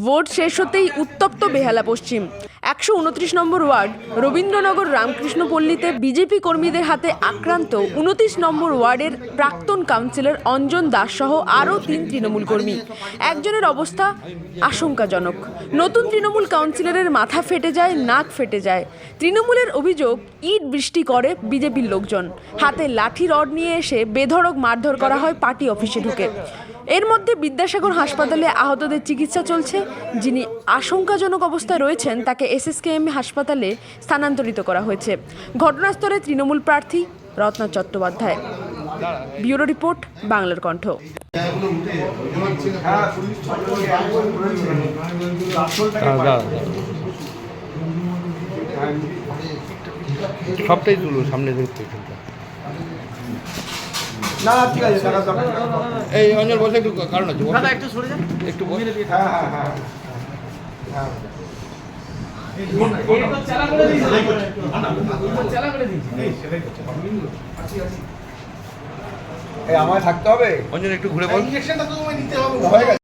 Vote শেষ হতেই উত্তপ্ত বেহালা পশ্চিম 129 নম্বর ওয়ার্ড রবীন্দ্রনগর রামকৃষ্ণপল্লীতে বিজেপি কর্মীদের হাতে আক্রান্ত 29 নম্বর ওয়ার্ডের প্রাক্তন কাউন্সিলর অঞ্জন দাস সহ আরও 3 তৃণমূল কর্মী। একজনের অবস্থা আশঙ্কাজনক। নতুন তৃণমূল কাউন্সিলরের মাথা ফেটে যায়, নাক ফেটে যায়। তৃণমূলের অভিযোগ, ইট বৃষ্টি করে বিজেপির লোকজন, হাতে লাঠি রড নিয়ে এসে বেধড়ক মারধর করা হয় পার্টি অফিসে ঢুকে। এর মধ্যে বিদ্যাসাগর হাসপাতালে আহতদের চিকিৎসা চলছে। যিনি আশঙ্কাজনক অবস্থায় রয়েছেন তাকে SSKM হাসপাতালে স্থানান্তরিত করা হয়েছে। ঘটনাস্থলে তৃণমূল প্রার্থী রত্না চট্টোপাধ্যায়। ব্যুরো রিপোর্ট, বাংলার কণ্ঠ। সবটাই তুলো সামনে দেখতে না ঠিক আছে এই অঞ্চল বসে একটু কারণ আছে দাদা একটু সরে যান একটু হ্যাঁ হ্যাঁ হ্যাঁ হ্যাঁ এই তো চালা করে দিয়েছি চালা করে দিয়েছি এই আমায় থাকতে হবে অঞ্চল একটু ঘুরে বল ইনজেকশনটা তো তোমায় নিতে হবে হয়ে গেছে।